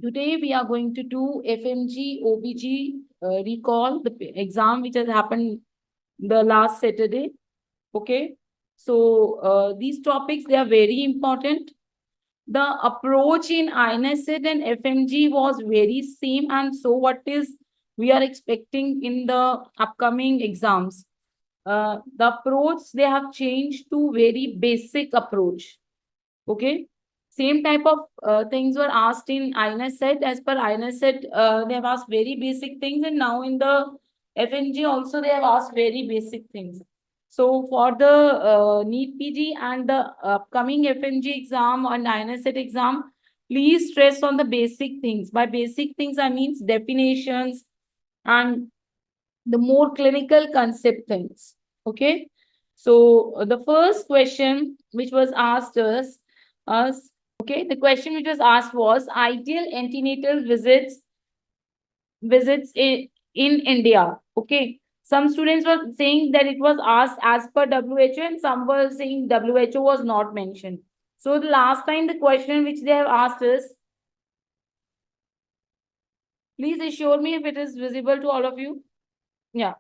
Today we are going to do FMG OBG recall, the exam which has happened the last Saturday. Okay. So these topics, they are very important. The approach in INSET and FMG was very same, and so what is we are expecting in the upcoming exams. The approach they have changed to very basic approach. Okay. Same type of things were asked in INSET. As per INSET, they have asked very basic things, and now in the FNG also they have asked very basic things. So for the NEET PG and the upcoming FNG exam and INSET exam, please stress on the basic things. By basic things, I mean definitions and the more clinical concept things. Okay. So the first question which was asked us, okay, the question which was asked was ideal antenatal visits in India. Okay. Some students were saying that it was asked as per WHO, and some were saying WHO was not mentioned. So the last time the question which they have asked is, please assure me if it is visible to all of you. Yeah.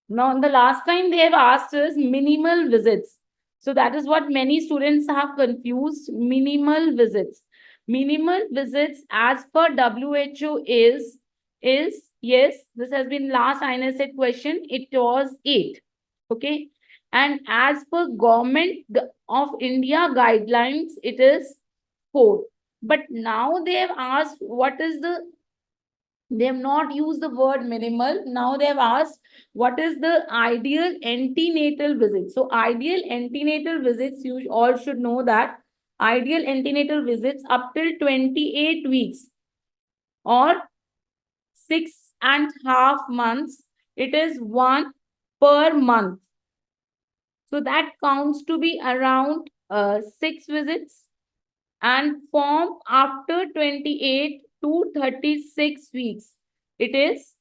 Now, the last time they have asked us minimal visits. So that is what many students have confused. Minimal visits. Minimal visits as per WHO is yes, this has been last INSET question. It was 8. Okay. And as per government of India guidelines, it is 4. But now they have asked what is the they have not used the word minimal. Now they have asked what is the ideal antenatal visit. So ideal antenatal visits, you all should know that ideal antenatal visits up till 28 weeks or 6.5 months, it is 1 per month. So that counts to be around 6 visits, and form after 28 to 36 weeks. It is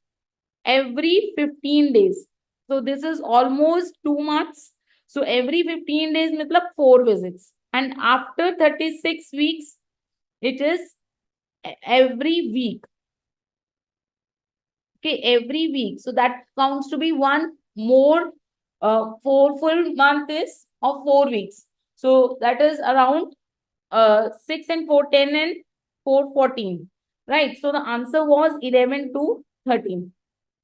every 15 days. So this is almost 2 months. So every 15 days, matlab 4 visits. And after 36 weeks, it is every week. Okay, every week. So that counts to be one more 4 full month is of 4 weeks. So that is around 6 and 4, 10 and 4, 14. Right. So the answer was 11 to 13.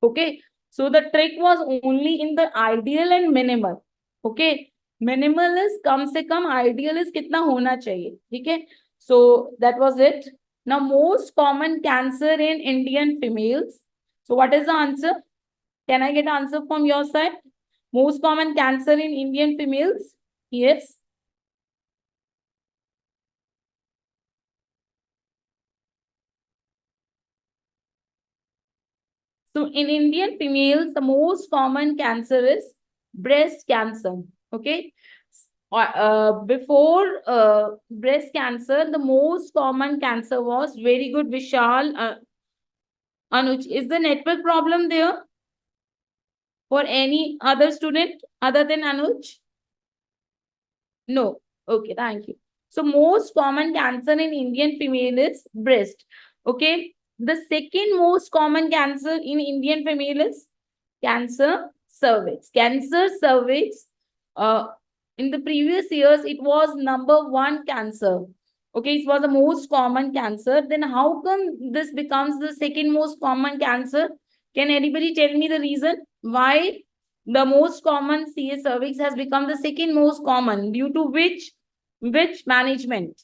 Okay. So the trick was only in the ideal and minimal. Okay. Minimal is kam se kam, ideal is kitna hona chahiye. Okay. So that was it. Now, most common cancer in Indian females. So what is the answer? Can I get answer from your side? Most common cancer in Indian females? Yes. So in Indian females, the most common cancer is breast cancer. Okay. Before breast cancer, the most common cancer was very good. Vishal, Anuj, is the network problem there for any other student other than Anuj? No. Okay, thank you. So most common cancer in Indian female is breast. Okay. The second most common cancer in Indian female is cancer cervix. Cancer cervix, uh, in the previous years, it was number one cancer. Okay, it was the most common cancer. Then how come this becomes the second most common cancer? Can anybody tell me the reason why the most common CA cervix has become the second most common? Due to which management?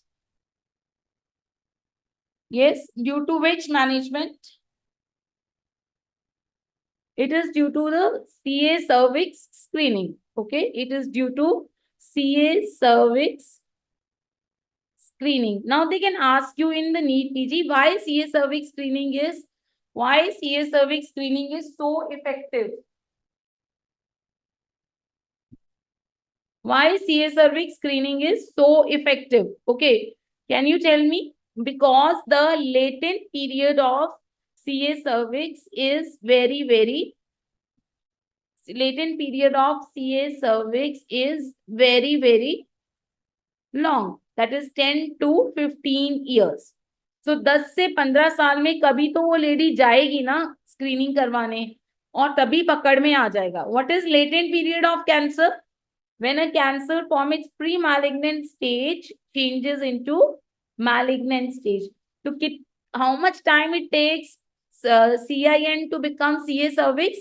Yes, due to which management? It is due to the CA cervix screening. Okay, it is due to CA cervix screening. Now they can ask you in the NEET PG why CA cervix screening is so effective. Why CA cervix screening is so effective? Okay, can you tell me? Because the latent period of CA cervix is very latent period of CA cervix is very long. That is 10 to 15 years. So 10 से 15 साल में कभी तो वो lady जाएगी ना screening करवाने, और तभी पकड़ में आ जाएगा. What is latent period of cancer? When a cancer from its pre-malignant stage changes into malignant stage. So how much time it takes CIN to become CA cervix?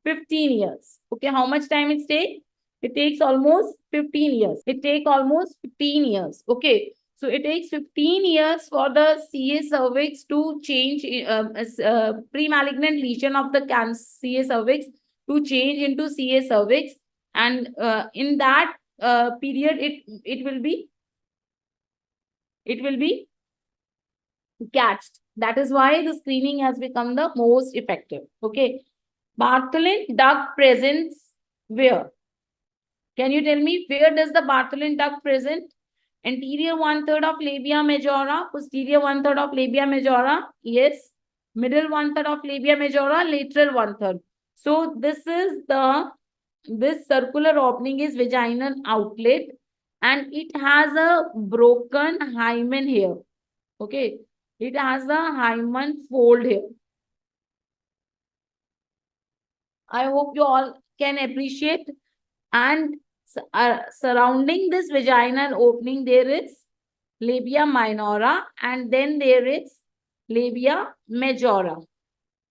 15 years. Okay, how much time it takes? It takes almost 15 years. It takes almost 15 years. Okay. So it takes 15 years for the CA cervix to change, pre-malignant lesion of the CA cervix to change into CA cervix. And in that period, it will be catched. That is why the screening has become the most effective. Okay. Bartholin duct presents where? Can you tell me where does the Bartholin duct present? Anterior 1/3 of labia majora, posterior 1/3 of labia majora. Yes. Middle 1/3 of labia majora, lateral 1/3. So this circular opening is vaginal outlet, and it has a broken hymen here. Okay. It has a hymen fold here. I hope you all can appreciate. And surrounding this vaginal opening, there is labia minora, and then there is labia majora.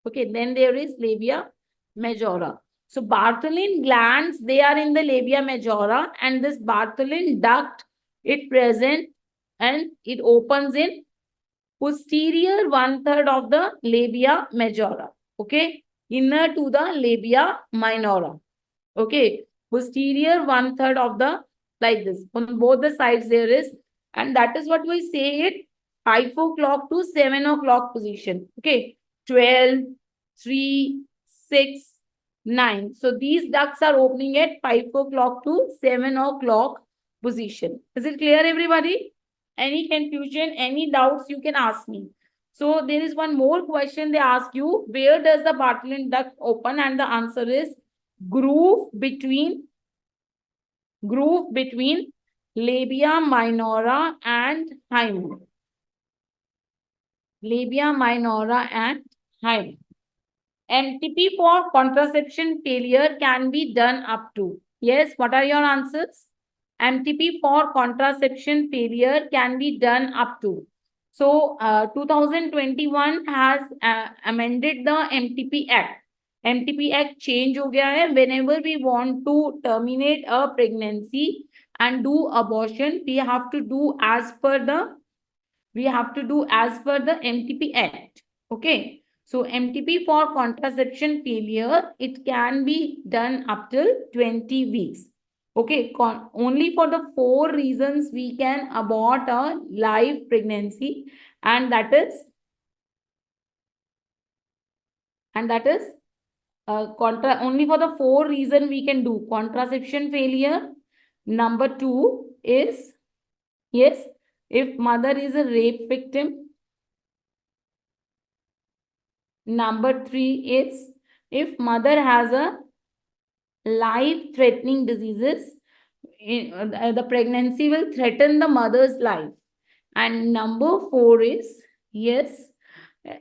Okay, then there is labia majora. So Bartholin glands, they are in the labia majora, and this Bartholin duct, it present and it opens in posterior 1/3 of the labia majora. Okay, inner to the labia minora. Okay, posterior 1/3 of the, like this, on both the sides there is, and that is what we say it 5 o'clock to 7 o'clock position. Okay, 12, 3, 6, 9. So these ducts are opening at 5 o'clock to 7 o'clock position. Is it clear, everybody? Any confusion, any doubts, you can ask me. So there is one more question they ask you, where does the Bartholin duct open? And the answer is groove between labia minora and hymen. Labia minora and hymen. MTP for contraception failure can be done up to. Yes, what are your answers? MTP for contraception failure can be done up to. So 2021 has amended the MTP Act. MTP Act change हो गया है. Whenever we want to terminate a pregnancy and do abortion, we have to do as per the MTP Act. Okay. So MTP for contraception failure, it can be done up till 20 weeks. Okay, only for the 4 reasons we can abort a live pregnancy, and that is only for the 4 reasons we can do contraception failure. Number 2 is, yes, if mother is a rape victim. Number 3 is if mother has a life-threatening diseases, the pregnancy will threaten the mother's life. And number 4 is, yes,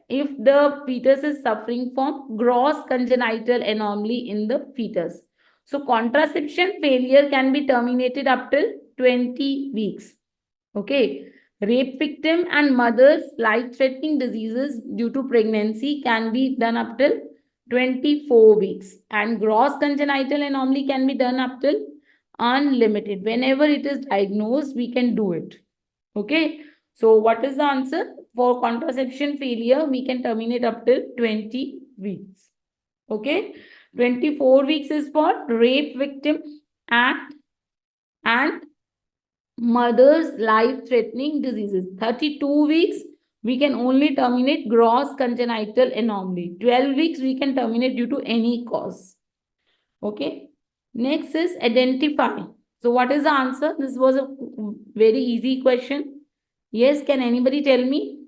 if the fetus is suffering from gross congenital anomaly in the fetus. So contraception failure can be terminated up till 20 weeks. Okay. Rape victim and mother's life-threatening diseases due to pregnancy can be done up till 24 weeks. And gross congenital anomaly can be done up till unlimited. Whenever it is diagnosed, we can do it. Okay. So what is the answer? For contraception failure, we can terminate up till 20 weeks. Okay. 24 weeks is for rape victim and mother's life-threatening diseases. 32 weeks, we can only terminate gross congenital anomaly. 12 weeks, we can terminate due to any cause. Okay. Next is identify. So what is the answer? This was a very easy question. Yes, can anybody tell me?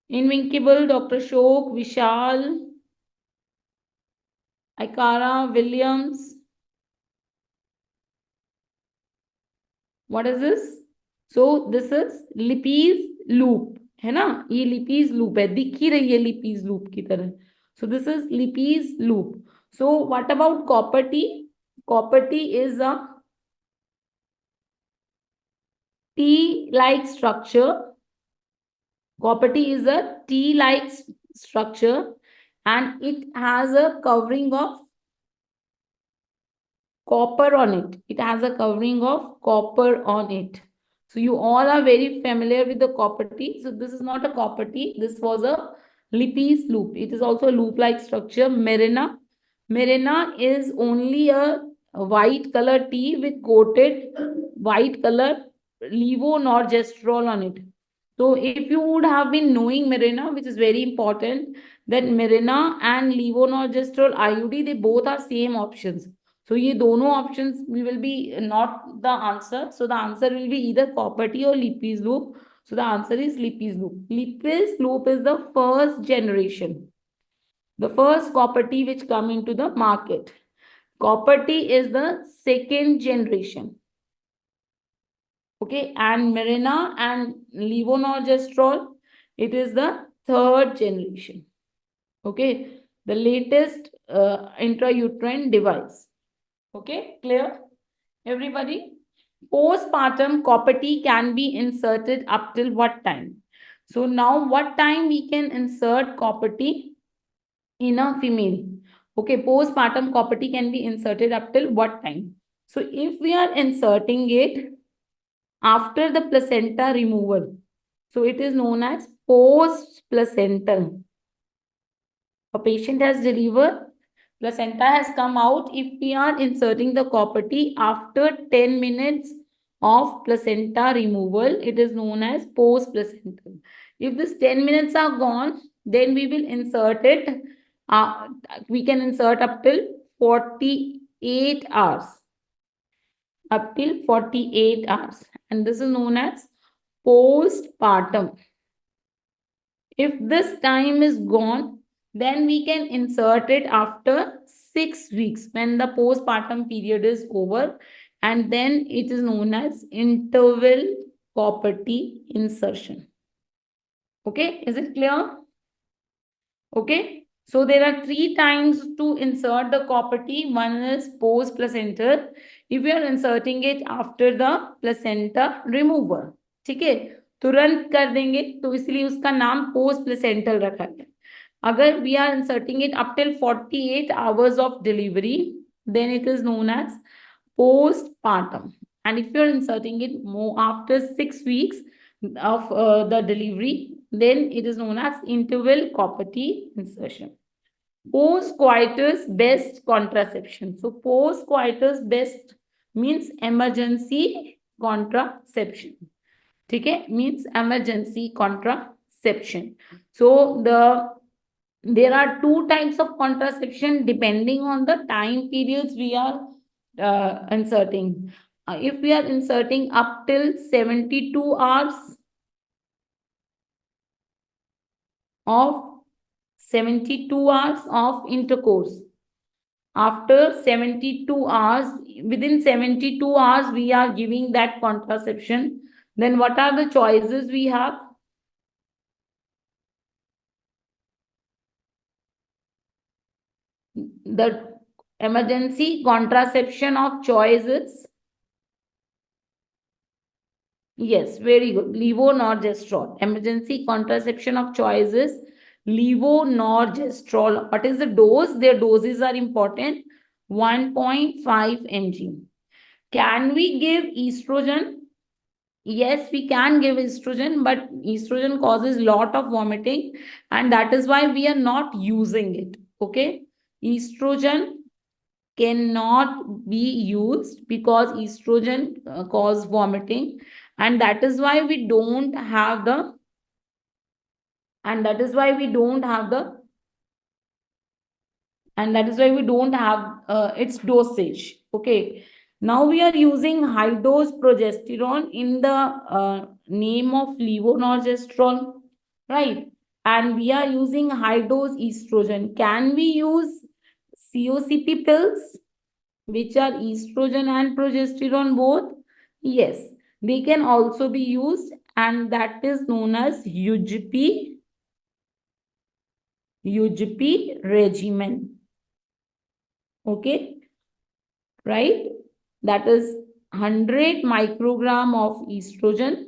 Invincible, Dr. Shok, Vishal, Ikara, Williams. What is this? So this is Lippy's loop. है ना, ये लिपीज loop है, दिख ही रही है लिपीज loop की तरह. So this is Lippes loop. So what about copper T? Copper T is a T-like structure. Copper T is a T-like structure and it has a covering of copper on it. It has a covering of copper on it. So you all are very familiar with the copper T. So this is not a copper T. This was a Lippi's loop. It is also a loop-like structure. Mirena. Mirena is only a white color tea with coated white color levonorgestrel on it. So if you would have been knowing Mirena, which is very important, that Mirena and levonorgestrel IUD, they both are same options. So ये दोनों options we will be not the answer. So the answer will be either copper T or Lippi's loop. So the answer is Lippi's loop. Lippi's loop is the first generation, the first copper T which come into the market. Copper T is the second generation. Okay, and Mirena and levonorgestrel, it is the third generation. Okay, the latest intrauterine device. Okay, clear? Everybody? Postpartum copper T can be inserted up till what time? So now what time we can insert copper T in a female? Okay, postpartum copper T can be inserted up till what time? So if we are inserting it after the placenta removal, so it is known as post-placental. A patient has delivered, placenta has come out. If we are inserting the copper T after 10 minutes of placenta removal, it is known as post-placental. If this 10 minutes are gone, then we will insert it. We can insert up till 48 hours. Up till 48 hours. And this is known as postpartum. If this time is gone, then we can insert it after 6 weeks when the postpartum period is over, and then it is known as interval copper T insertion. Okay, is it clear? Okay, so there are 3 times to insert the copper T. One is post placental. If we are inserting it after the placenta removal, ठीक है, तुरंत कर देंगे तो इसलिए उसका नाम post placental रखा है. अगर we are inserting it up till 48 hours of delivery, then it is known as postpartum. And if you're inserting it more after 6 weeks of the delivery, then it is known as interval copper T insertion. Post-coitus best contraception. So post-coitus best means emergency contraception. Okay, means emergency contraception. So there are 2 types of contraception depending on the time periods we are inserting. If we are inserting up till 72 hours of 72 hours of intercourse, after 72 hours, within 72 hours we are giving that contraception, then what are the choices we have? The emergency contraception of choices. Yes, very good. Levonorgestrel. Emergency contraception of choices. Levonorgestrel. What is the dose? Their doses are important. 1.5 mg. Can we give estrogen? Yes, we can give estrogen, but estrogen causes lot of vomiting, and that is why we are not using it. Okay, estrogen cannot be used because estrogen cause vomiting, and that is why we don't have the its dosage. Okay, now we are using high dose progesterone in the name of levonorgestrel, right? And we are using high dose estrogen. Can we use COCP pills, which are estrogen and progesterone both? Yes, they can also be used. and that is known as UGP regimen. Okay, right? That is 100 microgram of estrogen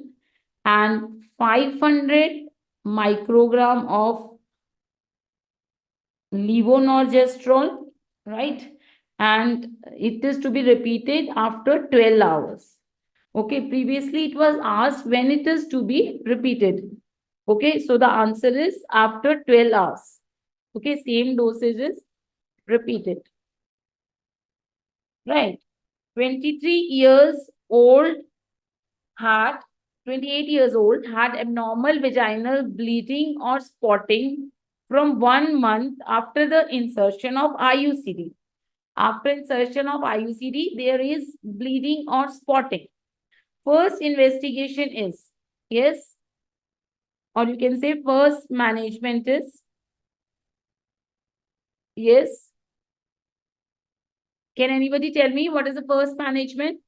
and 500 microgram of levonorgestrel, right? And it is to be repeated after 12 hours. Okay, previously it was asked when it is to be repeated. Okay, so the answer is after 12 hours. Okay, same dosage is repeated. Right. 23 years old had 28 years old had abnormal vaginal bleeding or spotting from 1 month after the insertion of IUCD. After insertion of IUCD, there is bleeding or spotting. First investigation is, yes, or you can say first management is, yes. Can anybody tell me what is the first management?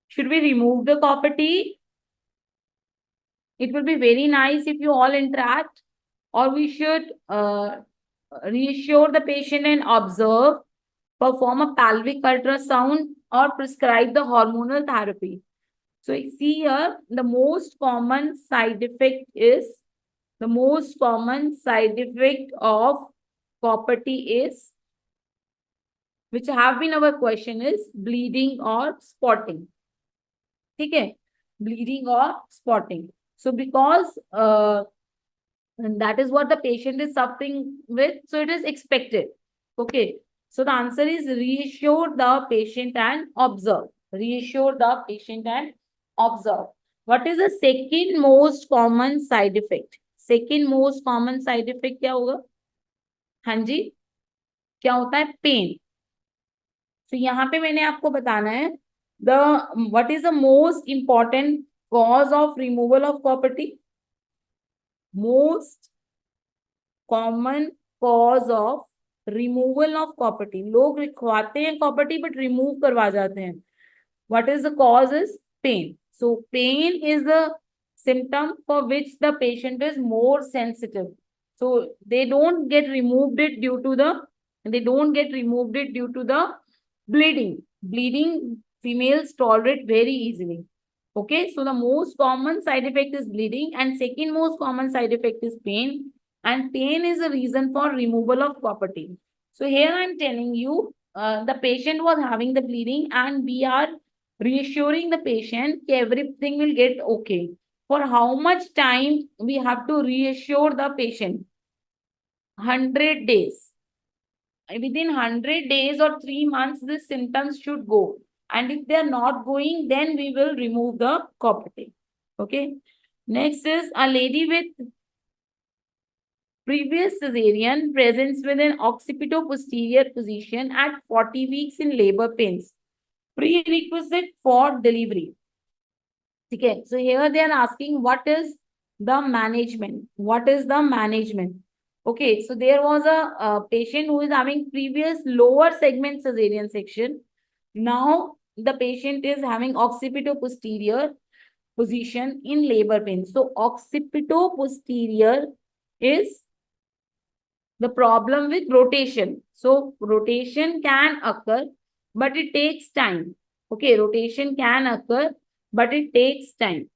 Should we remove the copper T? It will be very nice if you all interact, or we should reassure the patient and observe, perform a pelvic ultrasound, or prescribe the hormonal therapy. So see here, the most common side effect of copper T is, which have been our question, is bleeding or spotting. Okay, bleeding or spotting. So because and that is what the patient is suffering with, so it is expected. Okay, so the answer is reassure the patient and observe. Reassure the patient and observe. What is the second most common side effect? Second most common side effect क्या होगा? हाँ जी, क्या होता है? Pen. So यहाँ पे मैंने आपको बताना है the what is the most important cause of removal of property? Most common cause of removal of property. लोग लिखवाते हैं property but remove करवा जाते हैं. What is the cause is pain. So pain is the symptom for which the patient is more sensitive. So they don't get removed it due to the bleeding. Bleeding females tolerate very easily. Okay, so the most common side effect is bleeding, and second most common side effect is pain, and pain is a reason for removal of property. So here I'm telling you, the patient was having the bleeding, and we are reassuring the patient that everything will get okay. For how much time we have to reassure the patient? 100 days. Within 100 days or 3 months, the symptoms should go. And if they are not going, then we will remove the copper. Okay. Next is a lady with previous cesarean presents with an occipito-posterior position at 40 weeks in labor pains. Prerequisite for delivery. Okay. So here they are asking what is the management? What is the management? Okay, so there was a patient who is having previous lower segment cesarean section. Now the patient is having occipito-posterior position in labor pain. So occipito-posterior is the problem with rotation. So rotation can occur, but it takes time. Okay, rotation can occur, but it takes time.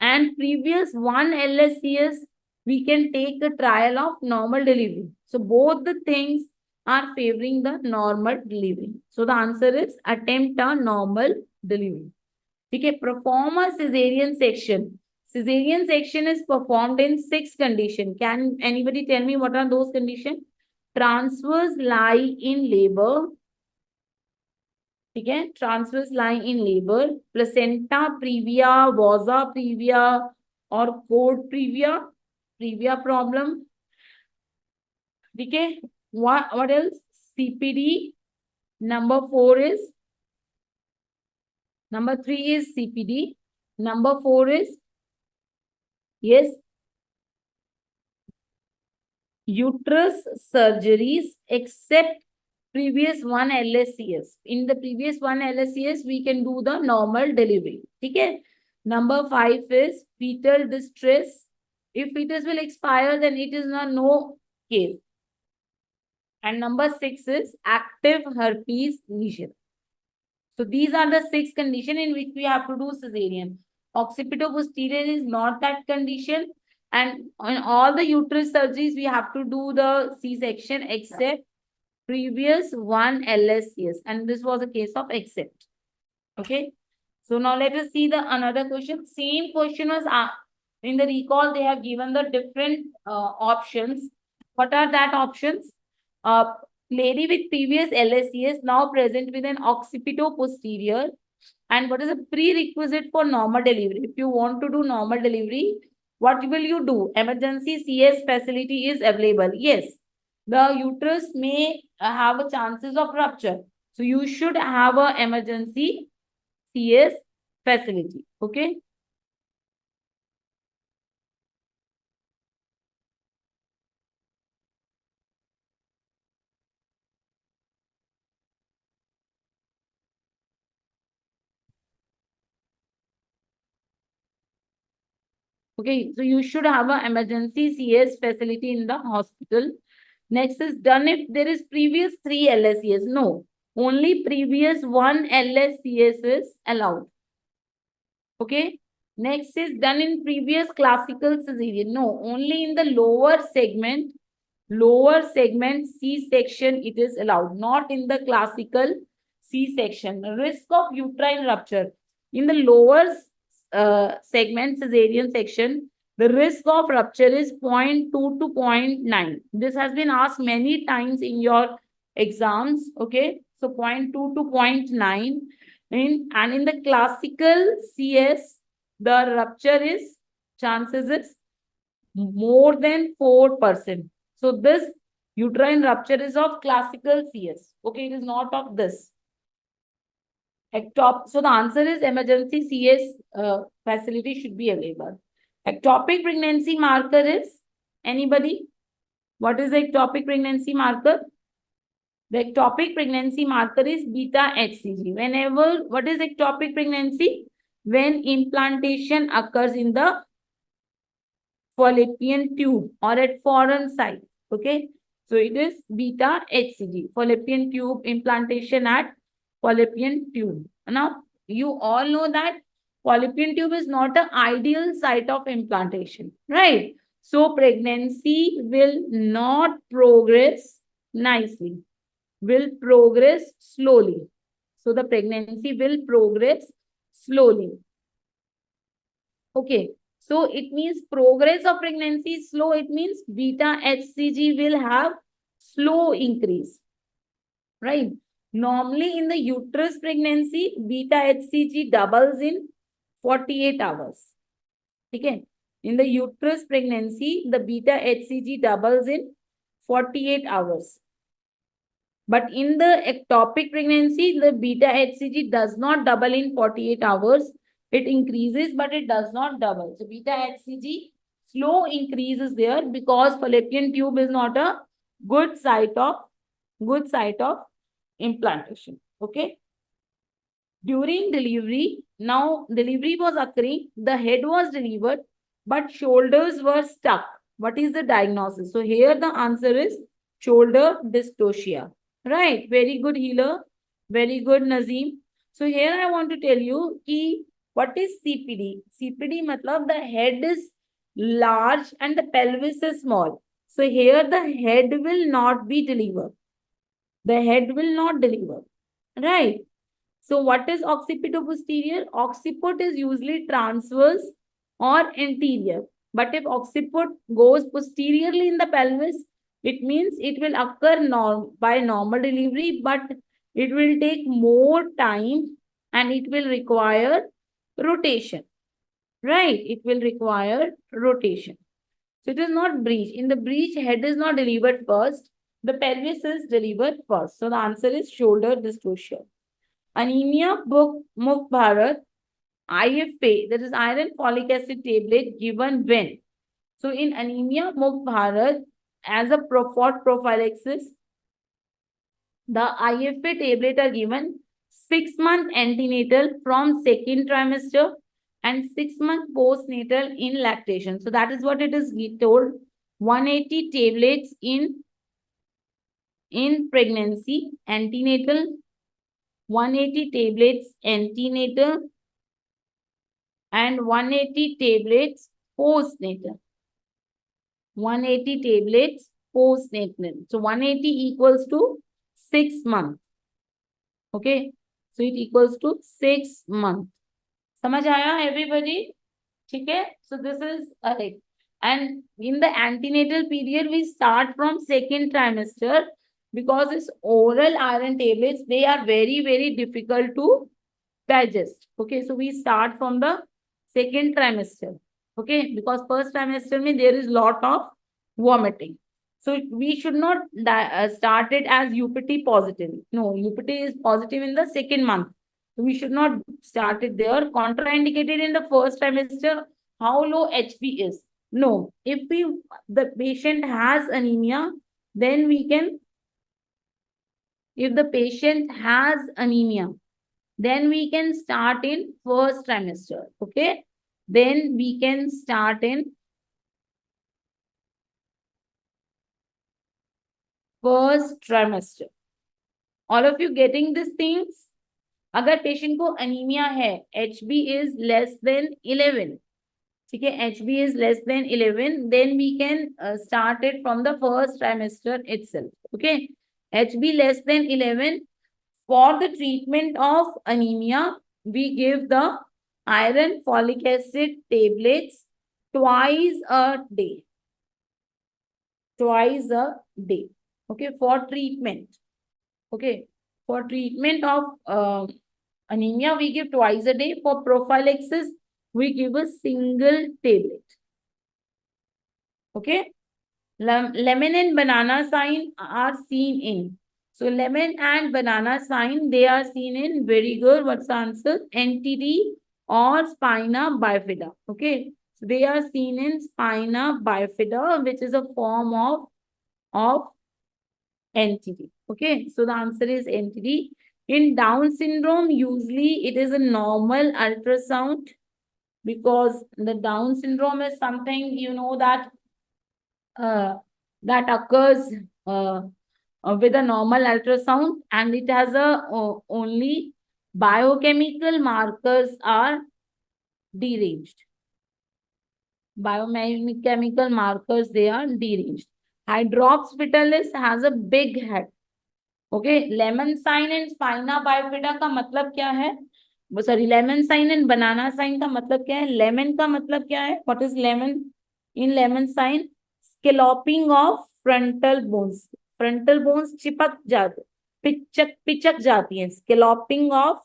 And previous one LSCS, we can take the trial of normal delivery. So both the things are favoring the normal delivery. So the answer is attempt a normal delivery. Okay, perform a cesarean section. Cesarean section is performed in 6 conditions. Can anybody tell me what are those conditions? Transverse lie in labor. ठीक है, transverse line in labour, placenta previa, vasa previa और cord previa, previa problem. ठीक है, what else? CPD. Number 4 is, number 3 is CPD. Number 4 is, yes, uterus surgeries except previous one LSCS. In the previous one LSCS, we can do the normal delivery. Okay. Number 5 is fetal distress. If fetus will expire, then it is not no case. And number 6 is active herpes lesion. So these are the 6 conditions in which we have to do cesarean. Occipito-posterior is not that condition. And on all the uterus surgeries, we have to do the C-section except previous one LSCS. And this was a case of except. Okay. So now let us see the another question. Same question was in the recall, they have given the different options. What are that options? Lady with previous LSCS now present with an occipito-posterior. And what is a prerequisite for normal delivery? If you want to do normal delivery, what will you do? Emergency CS facility is available. Yes, the uterus may have a chances of rupture. So you should have a emergency CS facility. Okay. Okay, so you should have an emergency CS facility in the hospital. Next is done if there is previous 3 LSCS. No, only previous 1 LSCS is allowed. Okay. Next is done in previous classical cesarean. No, only in the lower segment C-section it is allowed, not in the classical C-section. Risk of uterine rupture. In the lower segment cesarean section, the risk of rupture is 0.2 to 0.9. This has been asked many times in your exams. Okay. So 0.2 to 0.9. And in the classical CS, the rupture is chances is more than 4%. So this uterine rupture is of classical CS. Okay, it is not of this. So the answer is emergency CS facility should be available. Ectopic pregnancy marker is anybody? What is the ectopic pregnancy marker? The ectopic pregnancy marker is beta HCG. Whenever, what is ectopic pregnancy? When implantation occurs in the fallopian tube or at foreign site. Okay. So it is beta HCG, fallopian tube implantation at fallopian tube. Now, you all know that fallopian tube is not an ideal site of implantation, right? So pregnancy will not progress nicely, will progress slowly. So the pregnancy will progress slowly. Okay. So it means progress of pregnancy is slow. It means beta HCG will have slow increase, right? Normally in the uterus pregnancy, beta HCG doubles in 48 hours. Okay. In the uterus pregnancy, the beta HCG doubles in 48 hours. But in the ectopic pregnancy, the beta HCG does not double in 48 hours. It increases, but it does not double. So beta HCG slow increase is there because fallopian tube is not a good site of implantation. Okay. During delivery, now delivery was occurring, the head was delivered, but shoulders were stuck. What is the diagnosis? So here the answer is shoulder dystocia. Right. Very good, Healer. Very good, Nazim. So here I want to tell you ki what is CPD? CPD matlab the head is large and the pelvis is small. So here the head will not be delivered. The head will not deliver. Right. So what is occipito-posterior? Occiput is usually transverse or anterior. But if occiput goes posteriorly in the pelvis, it means it will occur by normal delivery, but it will take more time and it will require rotation. Right? It will require rotation. So it is not breech. In the breech, head is not delivered first. The pelvis is delivered first. So the answer is shoulder dystocia. Anemia Mukh Bharat, IFA, that is iron folic acid tablet given when? So in anemia Mukh Bharat, as a for prophylaxis, the IFA tablet are given 6-month antenatal from second trimester and 6-month postnatal in lactation. So that is what it is told. 180 tablets in pregnancy, antenatal, 180 tablets antenatal, and 180 tablets postnatal. 180 tablets postnatal. So 180 equals to 6 months. Okay. So it equals to 6 months. समझ आया everybody? ठीक है? So this is correct. And in the antenatal period, we start from second trimester because it's oral iron tablets. They are very, very difficult to digest. Okay, so we start from the second trimester. Okay, because first trimester means there is lot of vomiting. So we should not start it as UPT positive. No, UPT is positive in the second month. So we should not start it there. Contraindicated in the first trimester. How low HB is? No, if the patient has anemia, then we can. If the patient has anemia, then we can start in first trimester. Okay, then we can start in first trimester. All of you getting these things? अगर patient को anaemia है, HB is less than 11, ठीक है, HB is less than 11, then we can start it from the first trimester itself. Okay, HB less than 11. For the treatment of anemia, we give the iron folic acid tablets twice a day. Twice a day. Okay, for treatment. Okay, for treatment of anemia, we give twice a day. For prophylaxis, we give a single tablet. Okay, lemon and banana sign are seen in. So lemon and banana sign, they are seen in very good. What's the answer? NTD or spina bifida. Okay, so they are seen in spina bifida, which is a form of NTD. Okay, so the answer is NTD. In Down syndrome, usually it is a normal ultrasound because the Down syndrome is something, you know, that that occurs with a normal ultrasound, and it has a only biochemical markers are deranged. Biochemical markers, they are deranged. Hydrops vitalis has a big head. Okay, lemon sign and spina bifida का मतलब क्या है? Sorry, lemon sign and banana sign का मतलब क्या है? Lemon का मतलब क्या है? What is lemon? In lemon sign, scalloping of frontal bones. Frontal bones चिपक जाते, पिचक जाती हैं. Scalloping of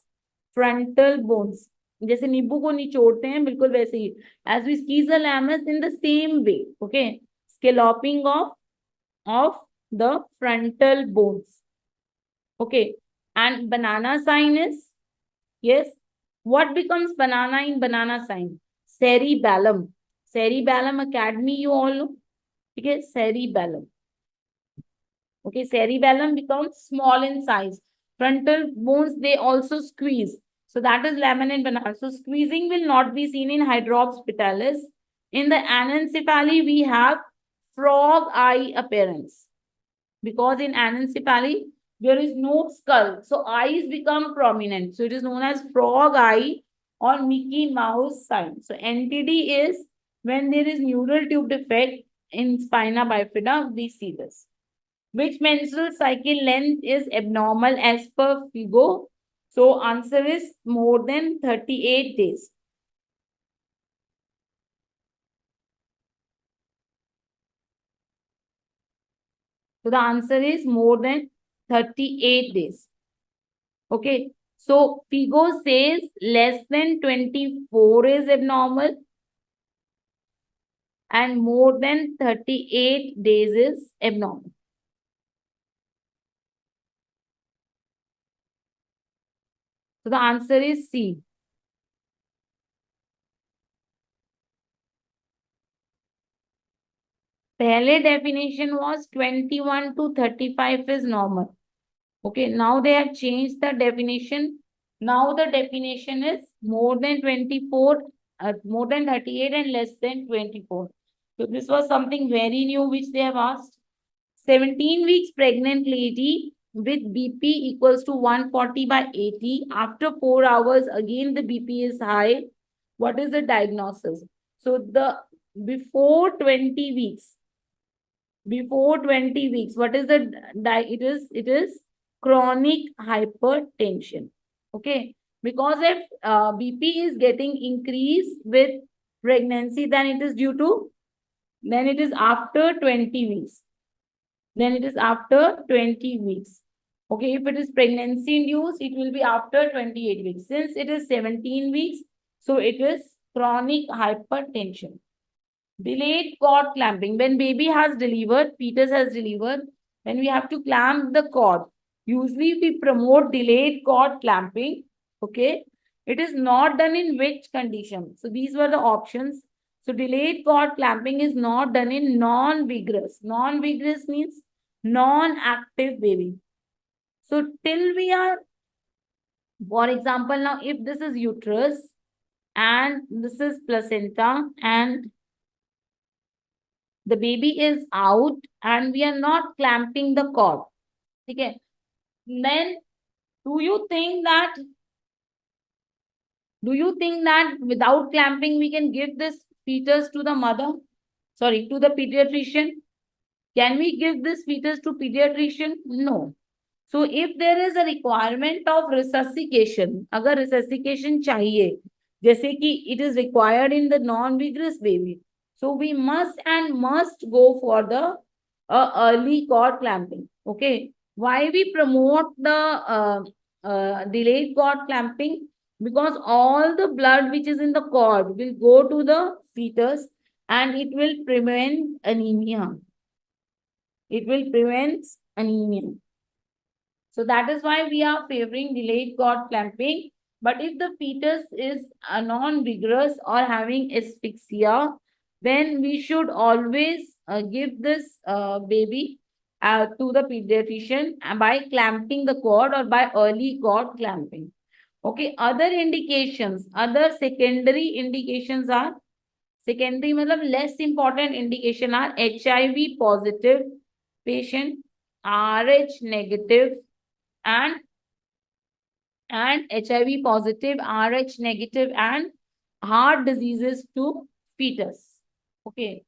frontal bones. जैसे नींबू को निचोड़ते हैं, बिल्कुल वैसे ही. As we squeeze the lemons in the same way. Okay, scalloping of the frontal bones. Okay, and banana sign is, yes, what becomes banana in banana sign? Cerebellum. Cerebellum academy, you all know. Okay, cerebellum. Okay, cerebellum becomes small in size. Frontal bones, they also squeeze. So that is lemon and banana. So squeezing will not be seen in Hydrops vitalis. In the anencephaly, we have frog eye appearance. Because in anencephaly, there is no skull. So eyes become prominent. So it is known as frog eye or Mickey Mouse sign. So NTD is when there is neural tube defect in spina bifida, we see this. Which menstrual cycle length is abnormal as per FIGO? So answer is more than 38 days. So the answer is more than 38 days. Okay. So FIGO says less than 24 is abnormal and more than 38 days is abnormal. So the answer is C. Pehle definition was 21 to 35 is normal. Okay, now they have changed the definition. Now the definition is more than 24, more than 38 and less than 24. So this was something very new which they have asked. 17 weeks pregnant lady with BP equals to 140 by 80. After 4 hours, again the BP is high. What is the diagnosis? So the before 20 weeks, what is the it is chronic hypertension. Okay, because if BP is getting increased with pregnancy, then it is after 20 weeks. Then it is after 20 weeks. Okay, if it is pregnancy induced, it will be after 28 weeks. Since it is 17 weeks, so it is chronic hypertension. Delayed cord clamping. When baby has delivered, fetus has delivered, when we have to clamp the cord, usually we promote delayed cord clamping. Okay. It is not done in which condition? So these were the options. So delayed cord clamping is not done in non-vigorous. Non-vigorous means non-active baby. So till we are, for example, now if this is uterus and this is placenta and the baby is out and we are not clamping the cord. Okay. Then do you think that without clamping we can give this fetus to the mother? Sorry, to the pediatrician? Can we give this fetus to pediatrician? No. So if there is a requirement of resuscitation, agar resuscitation chahiye, जैसे कि it is required in the non-vigorous baby, so we must go for the early cord clamping. Okay. Why we promote the delayed cord clamping? Because all the blood which is in the cord will go to the fetus and it will prevent anemia. It will prevent anemia. So that is why we are favoring delayed cord clamping. But if the fetus is non-vigorous or having asphyxia, then we should always give this baby to the pediatrician by clamping the cord or by early cord clamping. Okay, other indications, other secondary indications are, secondary means less important indication are HIV positive patient, RH negative, and HIV positive, RH negative, and heart diseases to fetus. Okay.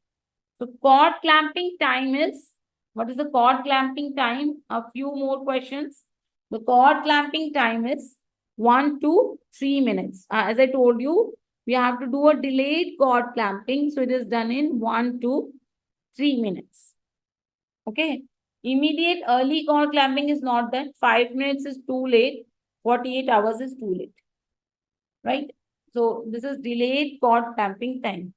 So cord clamping time is, what is the cord clamping time? A few more questions. The cord clamping time is 1 to 3 minutes. As I told you, we have to do a delayed cord clamping. So it is done in 1 to 3 minutes. Okay. Immediate early cord clamping is not done. 5 minutes is too late. 48 hours is too late. Right? So this is delayed cord clamping time.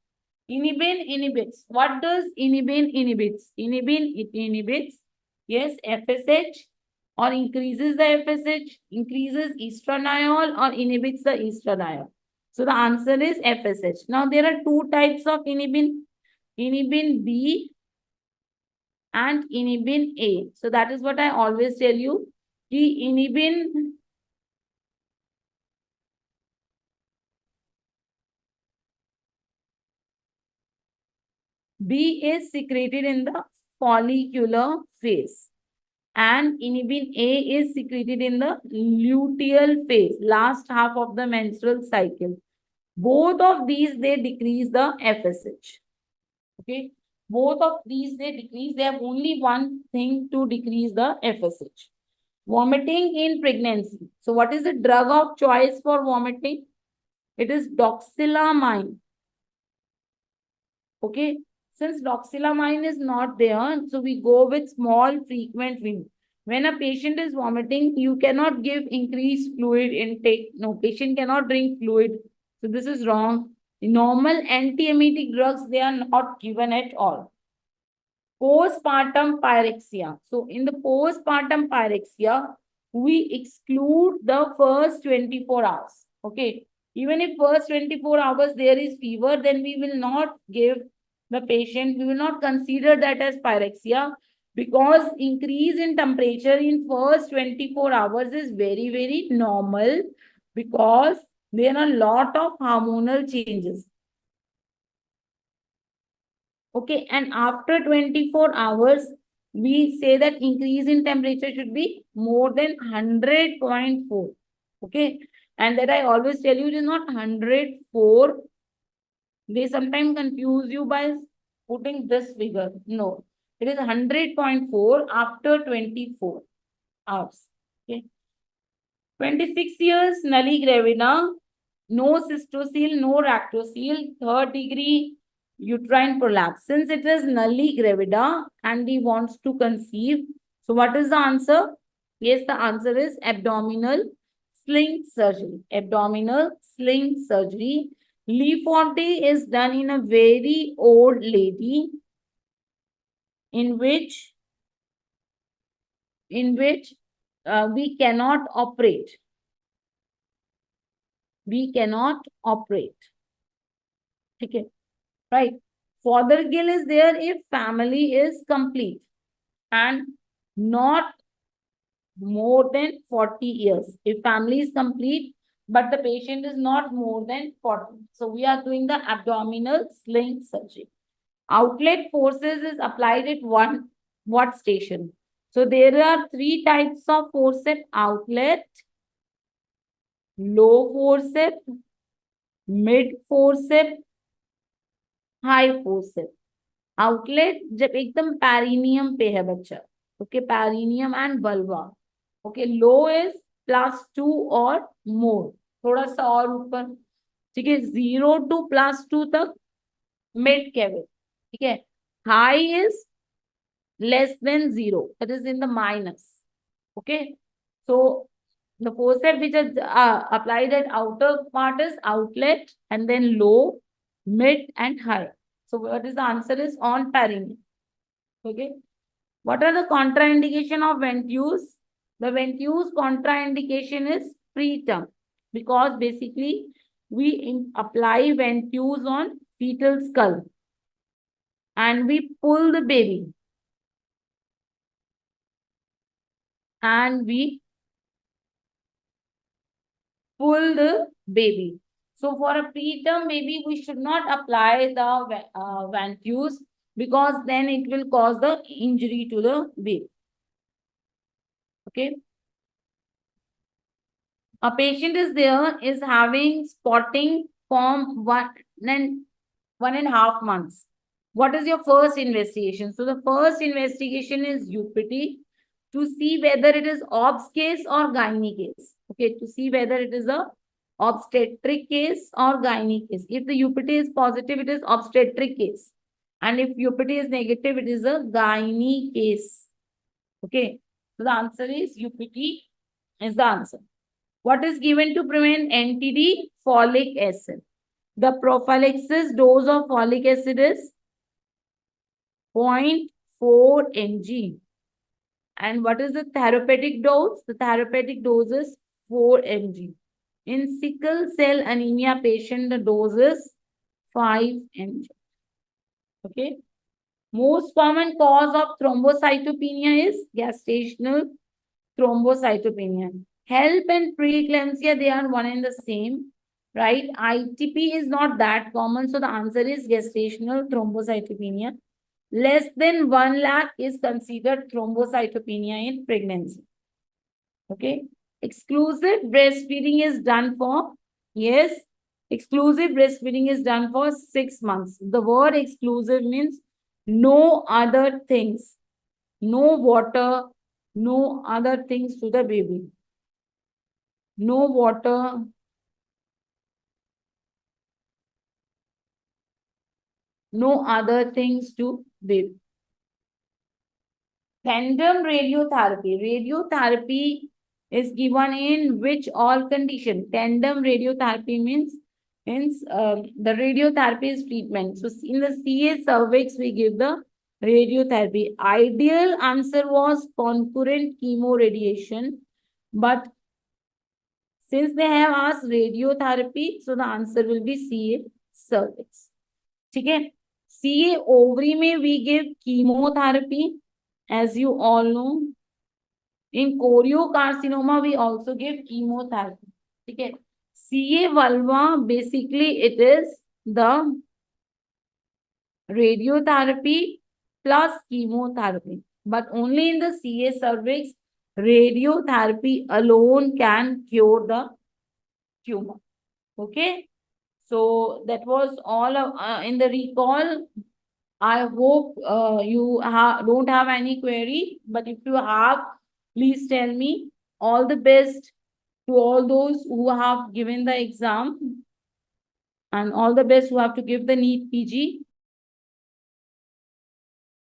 Inhibin inhibits. What does inhibin inhibits? Inhibin, it inhibits, yes, FSH, or increases the FSH, increases estradiol, or inhibits the estradiol. So the answer is FSH. Now there are two types of inhibin. Inhibin B and inhibin A. So that is what I always tell you. The inhibin B is secreted in the follicular phase and inhibin A is secreted in the luteal phase, last half of the menstrual cycle. Both of these, they decrease the FSH. Okay. Both of these, they decrease. They have only one thing to decrease the FSH. Vomiting in pregnancy. So what is the drug of choice for vomiting? It is doxylamine. Okay. Since doxylamine is not there, so we go with small frequent wind. When a patient is vomiting, you cannot give increased fluid intake. No, patient cannot drink fluid. So this is wrong. The normal antiemetic drugs, they are not given at all. Postpartum pyrexia. So in the postpartum pyrexia, we exclude the first 24 hours. Okay. Even if first 24 hours there is fever, then we will not give the patient, we will not consider that as pyrexia, because increase in temperature in first 24 hours is very, very normal, because there are a lot of hormonal changes. Okay, and after 24 hours, we say that increase in temperature should be more than 100.4. Okay, and that I always tell you, it is not 104. They sometimes confuse you by putting this figure. No, it is 100.4 after 24 hours. Okay, 26 years, nulli gravida, no cystocele, no rhabdocele, third degree uterine prolapse. Since it is nulli gravida and he wants to conceive, so what is the answer? Yes, the answer is abdominal sling surgery. Abdominal sling surgery. Le Font is done in a very old lady, in which we cannot operate. We cannot operate. Okay, right. Fothergill is there if family is complete and not more than 40 years. If family is complete, but the patient is not more than 40. So we are doing the abdominal sling surgery. Outlet forces is applied at what station? So there are three types of forceps: outlet, low forceps, mid forceps, high forceps. Outlet जब एकदम perineum पे है बच्चा, okay, perineum and vulva, okay, low is +2 और मोर, थोड़ा सा और ऊपर, ठीक है, 0 to +2 तक मिड कैविट, ठीक है, high is less than 0, that is in the minus, okay. So the forceps which is applied at outer part is outlet, and then low, mid and high. So what is the answer is on perineum. Okay. What are the contraindication of ventouse? The ventouse contraindication is preterm, because basically we apply ventouse on fetal skull and we pull the baby and we pull the baby. So for a preterm baby, we should not apply the ventouse, because then it will cause the injury to the baby. Okay. A patient is there, is having spotting from 1.5 months. What is your first investigation? So the first investigation is UPT, to see whether it is obs case or gynae case. Okay, to see whether it is a obstetric case or gynae case. If the UPT is positive, it is obstetric case. And if UPT is negative, it is a gynae case. Okay, so the answer is UPT is the answer. What is given to prevent NTD? Folic acid. The prophylaxis dose of folic acid is 0.4 mg. And what is the therapeutic dose? The therapeutic dose is 4 mg. In sickle cell anemia patient, the dose is 5 mg. Okay. Most common cause of thrombocytopenia is gestational thrombocytopenia. HELP and preeclampsia, they are one and the same, right? ITP is not that common, so the answer is gestational thrombocytopenia. Less than 1 lakh is considered thrombocytopenia in pregnancy. Okay. Exclusive breastfeeding is done for, yes, exclusive breastfeeding is done for 6 months. The word exclusive means no other things, no water, no other things to the baby. No water, no other things to baby. Tandem radiotherapy. Radiotherapy is given in which all condition? Tandem radiotherapy means the radiotherapy is treatment. So in the CA cervix, we give the radiotherapy. Ideal answer was concurrent chemoradiation, but since they have asked radiotherapy, so the answer will be CA cervix. Okay. CA ovary में we give chemotherapy, as you all know. In choriocarcinoma we also give chemotherapy. ठीक है. CA vulva basically it is the radiotherapy plus chemotherapy, but only in the CA cervix radiotherapy alone can cure the tumor. Okay, so that was all in the recall. I hope you don't have any query, but if you have, please tell me. All the best to all those who have given the exam, and all the best who have to give the NEET PG.